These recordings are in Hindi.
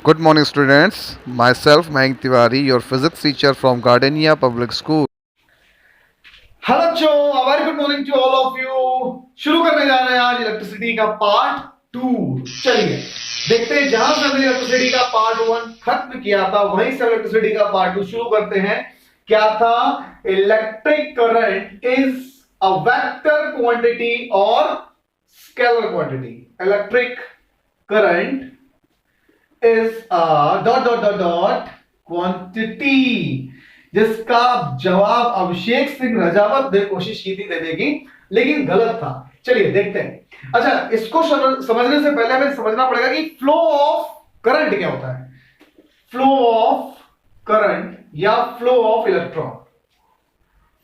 Good morning, students. Myself, Mayank Tiwari, your physics teacher from Gardenia Public School. Hello बच्चों, very good morning to all of you. शुरू करने जा रहे हैं आज इलेक्ट्रिसिटी का पार्ट 2। चलिए देखते हैं, जहां से हमने इलेक्ट्रिसिटी का पार्ट 1 खत्म किया था वहीं से इलेक्ट्रिसिटी का पार्ट 2 शुरू करते हैं। क्या था? Electric current is a vector quantity और scalar quantity. Electric current is a dot dot dot dot quantity, जिसका जवाब अभिषेक सिंह रजावत ने कोशिश की थी देने की, लेकिन गलत था। चलिए देखते हैं। अच्छा, इसको समझने से पहले हमें समझना पड़ेगा कि फ्लो ऑफ करंट क्या होता है। फ्लो ऑफ करंट या flow of electron.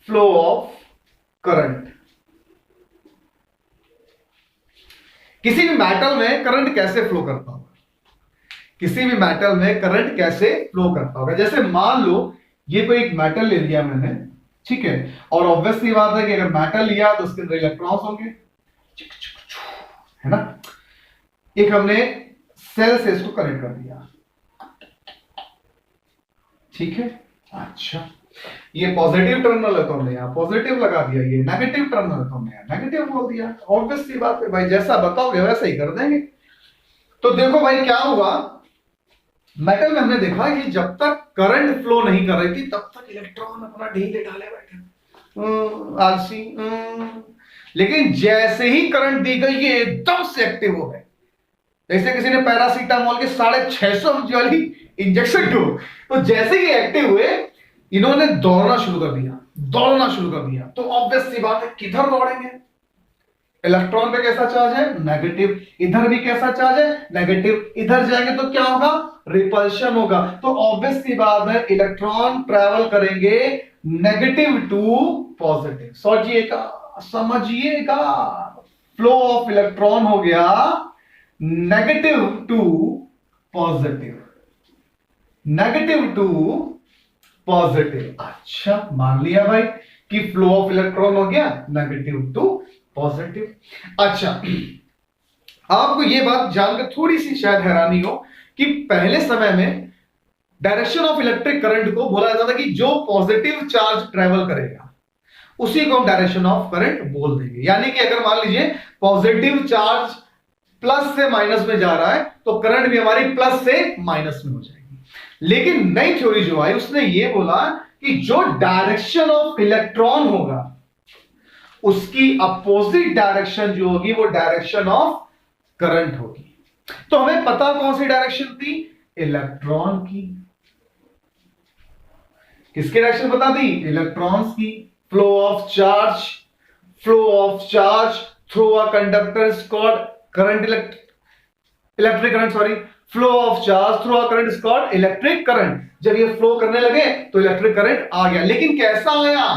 Flow of current, किसी भी मेटल में करंट कैसे फ्लो करता होगा? किसी भी मेटल में करंट कैसे फ्लो करता होगा? जैसे मान लो ये कोई एक मेटल ले लिया मैंने, ठीक है, और ऑब्वियसली बात है कि अगर मेटल लिया तो उसके अंदर इलेक्ट्रॉन्स होंगे, है ना। एक हमने सेल से इसको कनेक्ट कर दिया, ठीक है। अच्छा, ये पॉजिटिव टर्मिनल है तो हमने यहां पॉजिटिव लगा दिया, ये नेगेटिव टर्मिनल है तो हमने यहां नेगेटिव बोल दिया। ऑब्वियसली बात है भाई, जैसा बताओगे वैसा ही कर देंगे। तो देखो भाई क्या हुआ, मेटल में हमने देखा कि जब तक करंट फ्लो नहीं कर रही थी तब तक इलेक्ट्रॉन अपना ढीले ढाले बैठे आलसी। लेकिन जैसे ही करंट दी गई ये एकदम से एक्टिव हो गए। जैसे किसी ने पैरासीटामोल के 650 mg वाली इंजेक्शन दो, तो जैसे ही एक्टिव हुए इन्होंने दौड़ना शुरू कर दिया, दौड़ना शुरू कर दिया। तो ऑब्वियस सी बात है किधर दौड़ेंगे? इलेक्ट्रॉन पे कैसा चार्ज है? नेगेटिव। इधर भी कैसा चार्ज है? नेगेटिव। इधर जाएंगे तो क्या होगा? रिपल्शन होगा। तो ऑब्वियस सी बात है इलेक्ट्रॉन ट्रैवल करेंगे नेगेटिव टू पॉजिटिव। समझिएगा, फ्लो ऑफ इलेक्ट्रॉन हो गया negative to positive, negative to positive. अच्छा, मान लिया भाई कि फ्लो ऑफ इलेक्ट्रॉन हो गया नेगेटिव टू पॉजिटिव। अच्छा, आपको यह बात जानकर थोड़ी सी शायद हैरानी हो कि पहले समय में डायरेक्शन ऑफ इलेक्ट्रिक करंट को बोला जाता था कि जो पॉजिटिव चार्ज ट्रेवल करेगा उसी को हम डायरेक्शन ऑफ करंट बोल देंगे। यानी कि अगर मान लीजिए पॉजिटिव चार्ज प्लस से माइनस में जा रहा है तो करंट भी हमारी प्लस से माइनस में हो जाएगी। लेकिन नई थ्योरी जो आई उसने ये बोला कि जो डायरेक्शन ऑफ इलेक्ट्रॉन होगा उसकी अपोजिट डायरेक्शन जो होगी वो डायरेक्शन ऑफ करंट होगी। तो हमें पता कौन सी डायरेक्शन थी? इलेक्ट्रॉन की। किसकी डायरेक्शन बता दी? इलेक्ट्रॉन्स की। Flow of charge, flow of charge through a conductor is called current, electric current, sorry, flow of charge through a current is called electric current. जब ये फ्लो करने लगे तो इलेक्ट्रिक करंट आ गया। लेकिन कैसा आया?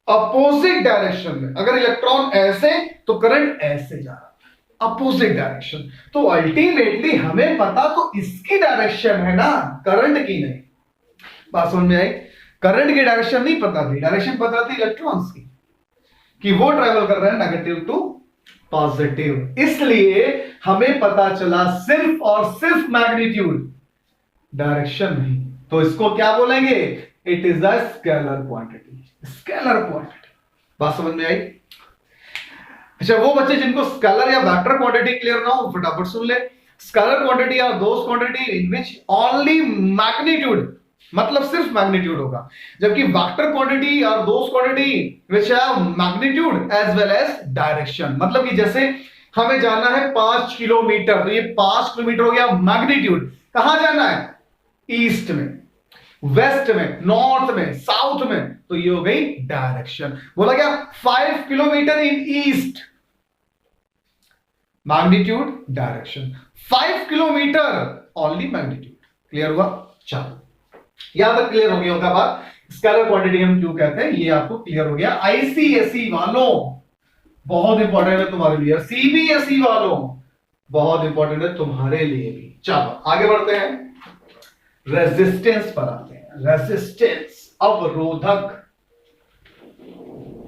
अपोजिट डायरेक्शन में। अगर इलेक्ट्रॉन ऐसे तो करंट ऐसे जा रहा, अपोजिट डायरेक्शन। तो अल्टीमेटली हमें पता तो इसकी डायरेक्शन है ना, करंट की नहीं। बात समझ में आई? करंट की डायरेक्शन नहीं पता थी, डायरेक्शन पता थी इलेक्ट्रॉन्स की कि वो ट्रेवल कर रहे हैं नेगेटिव टू पॉजिटिव। इसलिए हमें पता चला सिर्फ और सिर्फ मैग्नीट्यूड, डायरेक्शन नहीं। तो इसको क्या बोलेंगे? It is a scalar quantity. Scalar quantity, बात समझ में आई? अच्छा, वो बच्चे जिनको स्केलर या वेक्टर क्वांटिटी क्लियर ना हो फटाफट सुन ले। Scalar quantity are those quantity in which only magnitude, मतलब सिर्फ मैग्नीट्यूड होगा, जबकि vector quantity are those quantity which have magnitude as well as direction. मतलब कि जैसे हमें जाना है 5 किलोमीटर, तो ये 5 किलोमीटर हो गया मैग्नीट्यूड। कहां जाना है? ईस्ट में, वेस्ट में, नॉर्थ में, साउथ में, तो ये हो गई डायरेक्शन। बोला क्या? 5 किलोमीटर इन east, magnitude, direction. 5 kilometre only magnitude. Clear हुआ? चलो, यहां तक क्लियर हो गया होगा बात। स्केलर क्वांटिटी हम क्यों कहते हैं ये आपको क्लियर हो गया। आईसीएसई वालों बहुत इंपॉर्टेंट है तुम्हारे लिए, सीबीएसई वालों बहुत इंपॉर्टेंट है तुम्हारे लिए भी। चलो आगे बढ़ते हैं, रेजिस्टेंस पर आते हैं। रेजिस्टेंस, अवरोधक।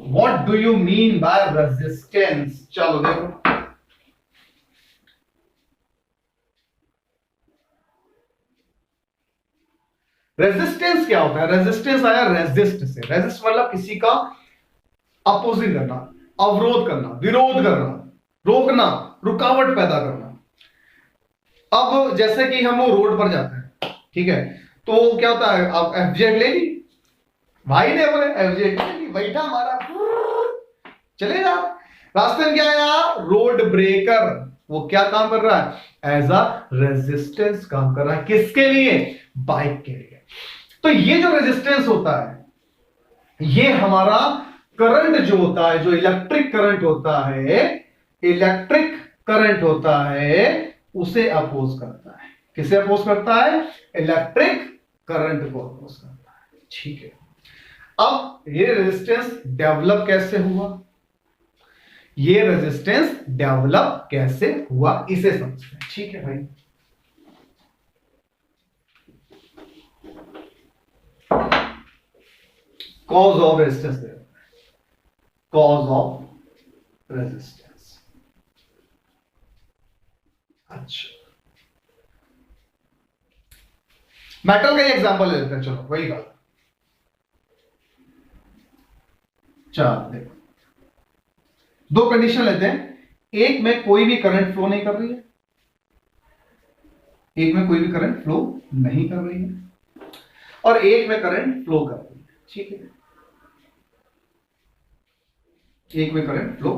What do you mean by resistance? चलो देखो, रेजिस्टेंस क्या होता है? रेजिस्टेंस आया रेजिस्ट से, रेजिस्ट मतलब किसी का अपोजिंग करना, अवरोध करना, विरोध करना, रोकना, रुकावट पैदा करना। अब जैसे कि हम वो रोड पर जाते हैं, ठीक है, तो क्या होता है, अब एफजेड ले ली, भाई ने बोले एफजेड ले ली, बैठा मारा, चलेगा। रास्ते में क्या आया? Road breaker. वो क्या काम कर रहा है? एज अ रेजिस्टेंस काम कर रहा है। किसके लिए? बाइक के लिए। तो ये जो रेजिस्टेंस होता है, ये हमारा करंट जो होता है, जो इलेक्ट्रिक करंट होता है, इलेक्ट्रिक करंट होता है, उसे अपोज करता है। किसे अपोज करता है? इलेक्ट्रिक करंट को अपोज करता है। ठीक है, अब ये रेजिस्टेंस डेवलप कैसे हुआ? ये रेजिस्टेंस डेवलप कैसे हुआ इसे समझते हैं। ठीक है भाई, cause of resistance, cause of resistance. अच्छा, मेटल का एग्जांपल ले लेते हैं, चलो वही बात। चलो देखो, दो कंडीशन लेते हैं, एक में कोई भी करंट फ्लो नहीं कर रही है, एक में कोई भी करंट फ्लो नहीं कर रही है, और एक में करंट फ्लो कर रही है। ठीक है, एक में करंट फ्लो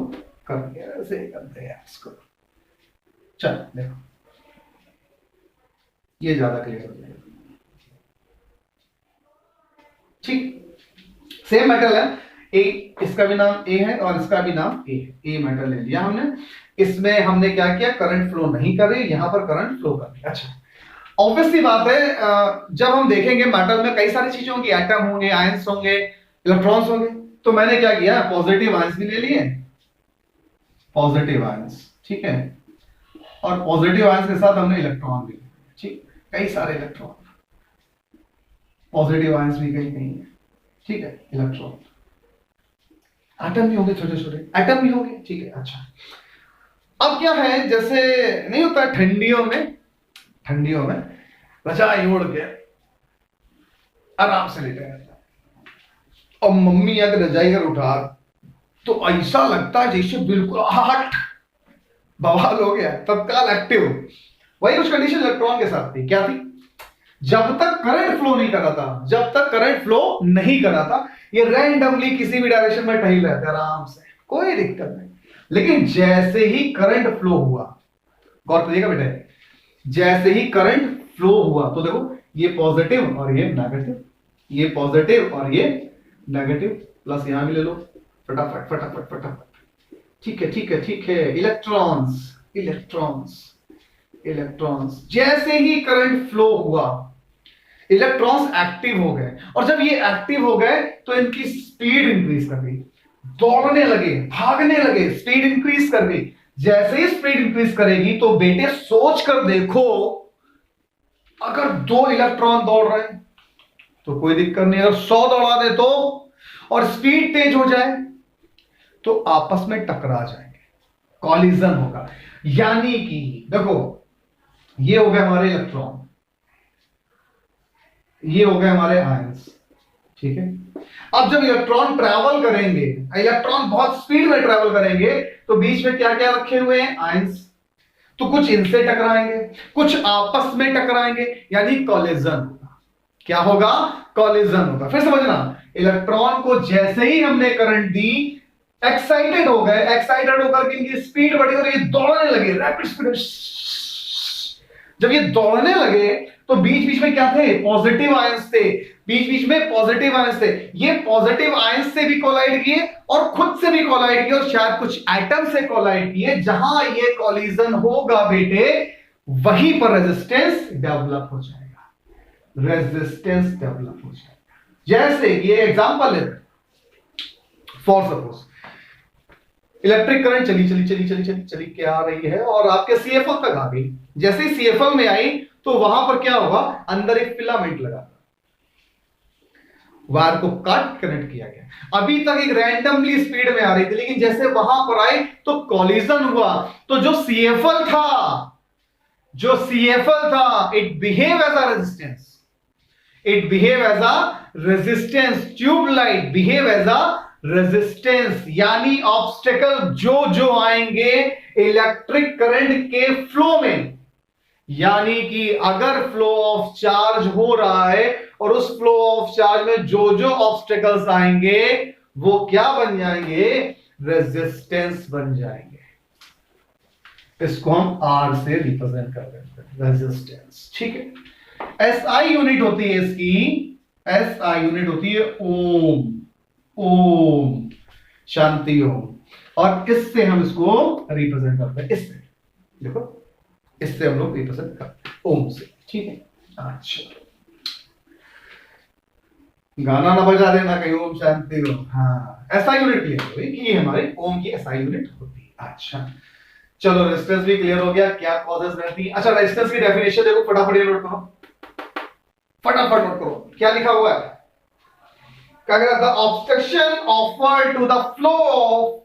कर रही है, ऐसे करते हैं इसको। चलो देखो, ये ज्यादा क्लियर हो जाएगा। ठीक, सेम मेटल है, ए, इसका भी नाम ए है और इसका भी नाम ए है। ए मेटल ले लिया हमने, इसमें हमने क्या किया? करंट फ्लो नहीं कर रही, यहां पर करंट फ्लो कर रही है। अच्छा, ऑब्वियसली बात है, जब हम देखेंगे मेटल में कई सारी चीजें होंगी, एटम होंगे, आयंस होंगे, इलेक्ट्रॉन्स होंगे, तो मैंने क्या किया? पॉजिटिव आयंस भी ले लिए, पॉजिटिव आयंस, ठीक है, और पॉजिटिव आयंस के साथ हमने इलेक्ट्रॉन भी, ठीक, कई सारे इलेक्ट्रॉन, पॉजिटिव आयंस भी कहीं कहीं है, ठीक है, इलेक्ट्रॉन, एटम भी होंगे, छोटे छोटे एटम भी होंगे, ठीक है। अच्छा, अब क्या है, जैसे नहीं होता ठंडियों में रजाई ओढ़ के आराम से लेटे रहता है, और मम्मी अगर रजाई कर उठा तो ऐसा लगता है जैसे बिल्कुल हट बवाल हो गया, तत्काल एक्टिव। वही कुछ कंडीशन इलेक्ट्रॉन के साथ थी। क्या थी? जब तक करंट फ्लो नहीं कर रहा था, जब तक करंट फ्लो नहीं कर रहा था, ये रैंडमली किसी भी डायरेक्शन में टहल रहे थे आराम से, कोई दिक्कत नहीं। लेकिन जैसे ही करंट फ्लो हुआ, गौर करिएगा बेटे, जैसे ही करंट फ्लो हुआ तो देखो, ये पॉजिटिव और ये नेगेटिव, ये पॉजिटिव और ये नेगेटिव, प्लस यहां भी ले लो, फटाफट फटाफट फटाफट। ठीक है ठीक है ठीक है, इलेक्ट्रॉन्स इलेक्ट्रॉन्स इलेक्ट्रॉन्स, जैसे ही करंट फ्लो हुआ इलेक्ट्रॉन्स एक्टिव हो गए, और जब ये एक्टिव हो गए तो इनकी स्पीड इंक्रीज कर गई, दौड़ने लगे, भागने लगे, स्पीड इंक्रीज कर गई। जैसे ही स्पीड इंक्रीज करेगी तो बेटे सोच कर देखो, अगर 2 इलेक्ट्रॉन दौड़ रहे हैं तो कोई दिक्कत नहीं, अगर 100 दौड़ा दे तो, और स्पीड तेज हो जाए तो आपस में टकरा जाएंगे, कॉलिजन होगा। यानी कि देखो, ये हो गए हमारे इलेक्ट्रॉन, ये हो गए हमारे आयंस, ठीक है। अब जब इलेक्ट्रॉन ट्रैवल करेंगे, इलेक्ट्रॉन बहुत स्पीड में ट्रैवल करेंगे, तो बीच में क्या क्या रखे हुए हैं? आयंस। तो कुछ इनसे टकराएंगे, कुछ आपस में टकराएंगे, यानी कॉलिजन होगा। क्या होगा? कॉलिजन होगा। फिर समझना, इलेक्ट्रॉन को जैसे ही हमने करंट दी, एक्साइटेड हो गए, एक्साइटेड होकर के इनकी स्पीड बढ़ी और ये दौड़ने लगे, रैपिड स्पीड। जब ये दौड़ने लगे तो बीच बीच में क्या थे? पॉजिटिव आयंस थे, बीच बीच में पॉजिटिव आयंस थे। ये पॉजिटिव आयंस से भी कोलाइड किए और खुद से भी कोलाइड किए और शायद कुछ एटम से कोलाइड किए। जहां ये कॉलिजन होगा बेटे, वहीं पर रेजिस्टेंस डेवलप हो जाएगा, रेजिस्टेंस डेवलप हो जाएगा। जैसे ये एग्जांपल है, फॉर सपोज इलेक्ट्रिक करंट चली चली चली चली चली चली के आ रही है और आपके सीएफएल तक आ गई। जैसे ही सीएफएल में आई तो वहां पर क्या होगा? अंदर एक फिलामेंट लगा, वायर को काट कनेक्ट किया गया। अभी तक एक रैंडमली स्पीड में आ रही थी, लेकिन जैसे वहां पर आई तो कॉलिजन हुआ। तो जो सीएफएल था, it behave as a resistance, it behave as a resistance, tubelight behave as a resistance, यानी ऑब्स्टेकल जो जो आएंगे इलेक्ट्रिक करंट के फ्लो में, यानी कि अगर फ्लो ऑफ चार्ज हो रहा है और उस फ्लो ऑफ चार्ज में जो जो ऑब्स्टेकल्स आएंगे वो क्या बन जाएंगे, रेजिस्टेंस बन जाएंगे। इसको हम आर से रिप्रेजेंट कर देते हैं, रेजिस्टेंस। ठीक है, एसआई यूनिट होती है इसकी, एसआई यूनिट होती है ओम, ओम, शांति ओम, और इससे हम इसको रिप्रेजेंट करते हैं, इससे देखो, इससे हम लोग रिप्रेजेंट करते हैं ओम से। ठीक है, अच्छा, गाना ना बजा देना कहीं, ओम शांति ओम। हाँ, एसआई यूनिट क्लियर हो गई कि ये हमारे ओम की एसआई यूनिट होती है। अच्छा, चलो रेजिस्टेंस भी क्लियर हो गया, क्या कॉजेस रहती है। अच्छा, रेजिस्टेंस की डेफिनेशन देखो, फटाफट नोट करो, फटाफट नोट करो, क्या लिखा हुआ है, क्या कह रहा था, obstruction offered to the flow of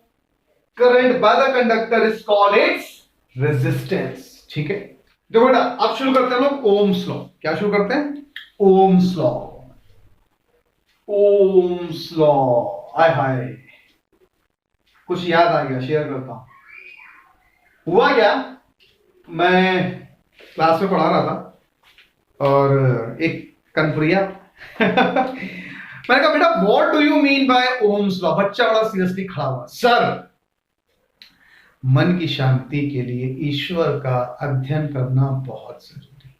current by the conductor is called its resistance. ठीक है, देखो बेटा, अब शुरू करते हैं लोग ओम्स लॉ। क्या शुरू करते हैं, ओम्स लॉ, ओम्स लॉ। हाय हाय, कुछ याद आ गया, शेयर करता हूं। हुआ क्या, मैं क्लास में पढ़ा रहा था और एक कनप्रिया मैंने कहा बेटा what do you mean by Ohm's law. बच्चा बड़ा सीरियसली खड़ा हुआ, सर मन की शांति के लिए ईश्वर का अध्ययन करना बहुत जरूरी।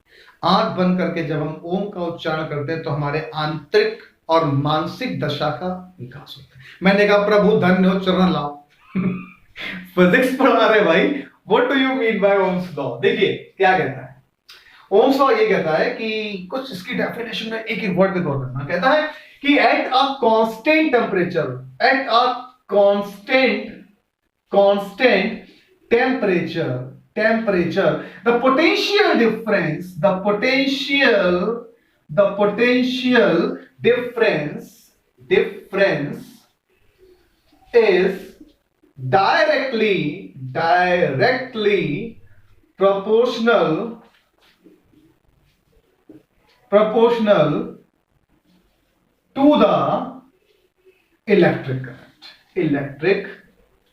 आंख बंद करके जब हम ओम का उच्चारण करते हैं तो हमारे आंतरिक और मानसिक दशा का विकास होता है। मैंने कहा प्रभु धन्य हो, चरण लाओ फिजिक्स पढ़ा रहे भाई, what do you mean by Ohm's law. देखिए क्या कहता है ओम्स लॉ, ये कहता है कि कुछ इसकी डेफिनेशन में एक एक वर्ड पे गौर करना। कहता है कि at a constant temperature, at a constant temperature, the potential difference is directly proportional to the electric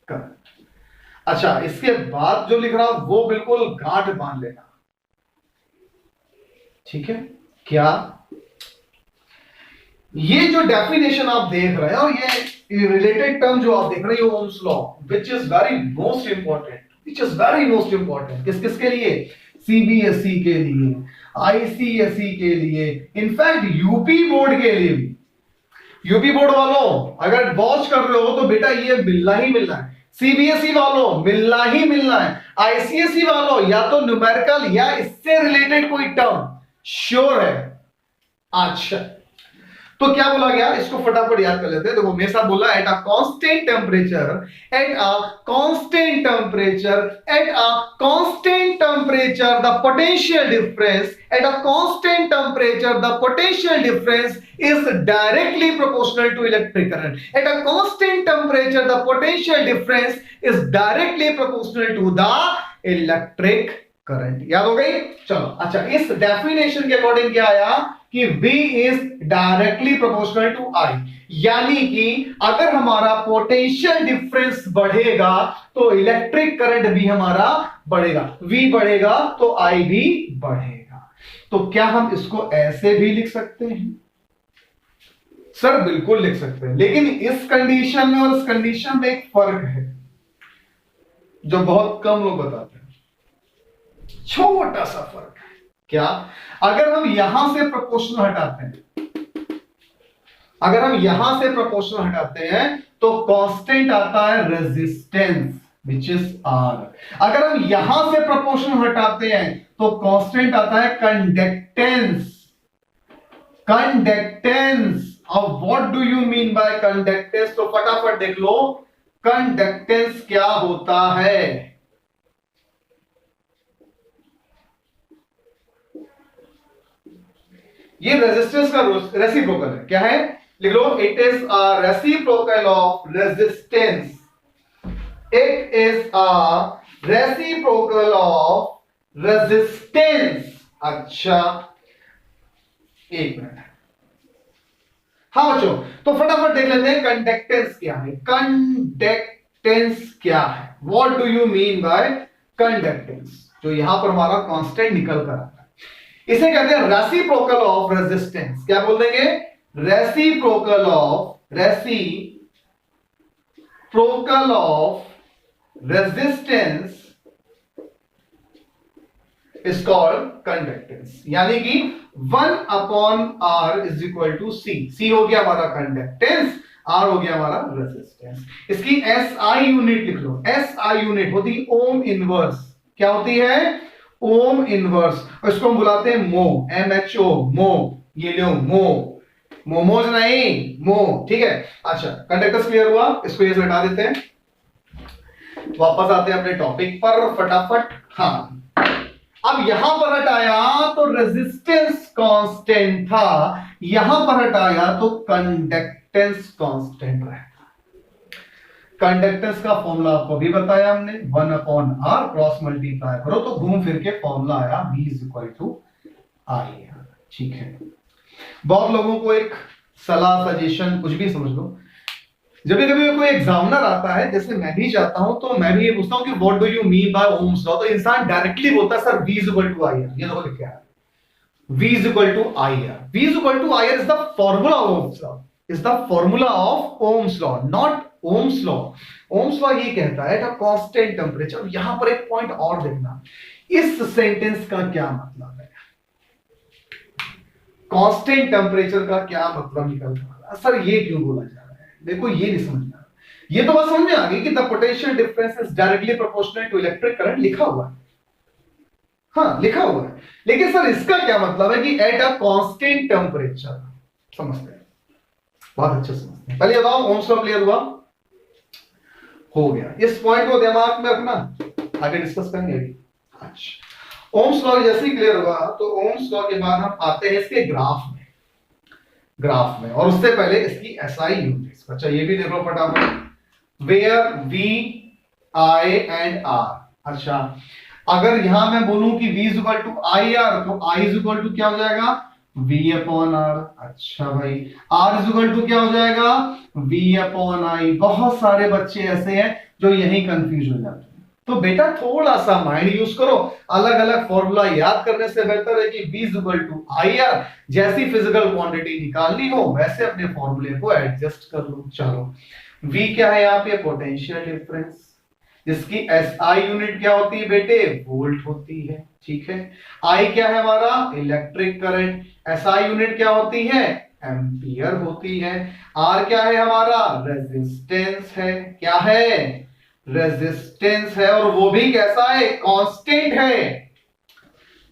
current। अच्छा, इसके बाद जो लिख रहा हूं वो बिल्कुल गांठ बांध लेना। ठीक है, क्या ये जो डेफिनेशन आप देख रहे हैं और ये रिलेटेड टर्म जो आप देख रहे हैं Ohm's law, which is very most important, किस किस के लिए, सीबीएसई के लिए, आईसीएसई के लिए, इनफैक्ट यूपी बोर्ड के लिए भी। यूपी बोर्ड वालों अगर वॉच कर रहे हो तो बेटा ये मिलना ही मिलना है, सीबीएसई वालों मिलना ही मिलना है, आईसीएसई वालों या तो न्यूमेरिकल या इससे रिलेटेड कोई टर्म श्योर है। अच्छा, तो क्या बोला गया, इसको फटाफट याद कर लेते हैं। देखो मेरे साथ बोला at a constant temperature the potential difference is directly proportional to electric current. At a constant temperature, the potential difference is directly proportional to the electric current. याद हो गई? चलो, अच्छा, इस डेफिनेशन के अकॉर्डिंग क्या आया कि V is directly proportional to I, यानी कि अगर हमारा पोटेंशियल डिफरेंस बढ़ेगा तो इलेक्ट्रिक करंट भी हमारा बढ़ेगा, V बढ़ेगा तो I भी बढ़ेगा। तो क्या हम इसको ऐसे भी लिख सकते हैं? सर बिल्कुल लिख सकते हैं, लेकिन इस कंडीशन में और इस कंडीशन में एक फर्क है जो बहुत कम लोग बताते हैं, छोटा सा फर्क है। क्या, अगर हम यहां से प्रोपोर्शनल हटाते हैं, तो कांस्टेंट आता है रेजिस्टेंस विच इज आर। अगर हम यहां से प्रोपोर्शनल हटाते हैं तो कांस्टेंट आता है कंडक्टेंस। अब what do you mean by conductance, तो फटाफट देख लो कंडक्टेंस क्या होता है। ये रेजिस्टेंस का रेसिप्रोकल है। क्या है, लिख लो, it is a reciprocal of resistance. It is a reciprocal of resistance. अच्छा, एक मिनट, हाँ बच्चों, तो फटाफट देख लेते हैं कंडक्टेंस क्या है। कंडक्टेंस क्या है, what do you mean by conductance? जो यहां पर हमारा कांस्टेंट निकल कर आता है, इसे कहते हैं रेसिप्रोकल ऑफ रेजिस्टेंस। क्या बोल देंगे? Reciprocal of resistance is called conductance. यानी कि 1/R इज इक्वल टू सी हो गया हमारा कंडक्टेंस, R हो गया हमारा रेजिस्टेंस। इसकी SI यूनिट लिख लो। SI यूनिट होती है ओम इनवर्स। क्या होती है? Ohm inverse. और इसको हम बुलाते हैं मो, MHO, मो। ये लो मो, मोमोज नहीं, मो। ठीक है, अच्छा कंडक्टेंस क्लियर हुआ, इसको ये से हटा देते हैं। वापस आते हैं अपने टॉपिक पर फटाफट। हाँ, अब यहां पर हटाया तो रेजिस्टेंस कांस्टेंट था, यहां पर हटाया तो कंडक्टेंस कांस्टेंट रहेगा। कंडक्टेंस का फॉर्मूला आपको भी बताया हमने, 1/R क्रॉस मल्टीप्लाई करो तो घूम फिर के फॉर्मूला आया V = I। ठीक है, बहुत लोगों को एक सलाह, सजेशन, कुछ भी समझ लो, जब कभी कोई एग्जामिनर आता है, जैसे मैं भी जाता हूं, तो मैं भी ये पूछता हूं कि what do you mean by Ohm's law, तो इंसान डायरेक्टली बोलता है सर V = IR। ये देखो लिख के आया, V = IR। V = IR is the formula of Ohm's law, is the formula of Ohm's law, not Ohm's law. Ohm's law ये कहता है कांस्टेंट टेम्परेचर। यहां पर एक पॉइंट और देखना, इस सेंटेंस का क्या मतलब है? कांस्टेंट टेम्परेचर का क्या मतलब निकलता है? सर ये क्यों बोला जा रहा है? देखो ये नहीं समझ में आ रहा। ये तो बस समझ में आ गई कि the potential difference is directly proportional to electric current, लिखा हुआ है। हाँ लिखा हुआ है, लेकिन सर इसका क्या मतलब है कि एट अ कांस्टेंट टेम्परेचर? समझते हैं, बहुत अच्छे समझते हैं। पहले बताओ ओम्स लॉ क्लियर हुआ? हो गया, इस पॉइंट को दिमाग में रखना, आगे डिस्कस करेंगे। अच्छा, ओम्स लॉ जैसे ही क्लियर हुआ तो ओम्स लॉ के बाद हम आते हैं इसके ग्राफ में, और उससे पहले इसकी SI यूनिट्स। अच्छा ये भी देखो फटाफट, where V, I and R। अच्छा, अगर यहां मैं बोलूं कि V = IR, तो I = क्या हो जाएगा? V/R। अच्छा भाई, R = क्या हो जाएगा? V/I। बहुत सारे बच्चे ऐसे हैं जो यही कंफ्यूज हो जाते हैं। तो बेटा थोड़ा सा माइंड यूज करो, अलग अलग फॉर्मूला याद करने से बेहतर है कि V = IR, जैसी फिजिकल क्वांटिटी निकालनी हो वैसे अपने फॉर्मूले को एडजस्ट कर लो। चलो, V क्या है यहाँ पे? पोटेंशियल डिफरेंस, जिसकी SI यूनिट क्या होती है बेटे? वोल्ट होती है। ठीक है, I क्या है हमारा? Electric current. SI यूनिट क्या होती है? एम्पियर होती है। R क्या है हमारा? रेजिस्टेंस है। क्या है? रेजिस्टेंस है, और वो भी कैसा है? कांस्टेंट है।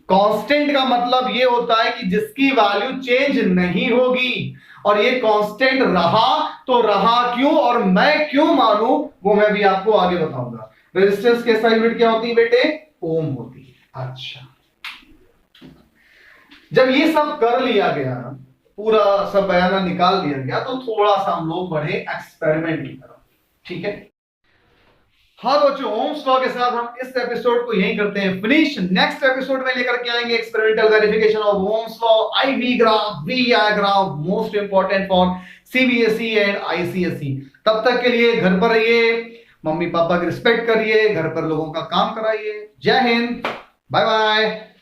कांस्टेंट का मतलब ये होता है कि जिसकी वैल्यू चेंज नहीं होगी, और ये कांस्टेंट रहा तो रहा क्यों, और मैं क्यों मानूं वो मैं भी आपको आगे बताऊंगा। रेजिस्टेंस की SI यूनिट क्या होती है बेटे? ओम होती है। अच्छा, जब ये सब कर लिया गया, पूरा सब बयाना निकाल दिया गया, तो थोड़ा सा हम लोग बढ़े एक्सपेरिमेंट की तरफ। ठीक है, हाँ बच्चों, ओम्स लॉ के साथ हम इस एपिसोड को यहीं करते हैं फिनिश। नेक्स्ट एपिसोड में लेकर के आएंगे experimental verification of Ohm's law, IV graph, VI graph, most important for CBSE and ICSE। तब तक के लिए घर पर रहिए, मम्मी पापा की रिस्पेक्ट करिए, घर पर लोगों का काम कराइए। जय हिंद, बाय बाय।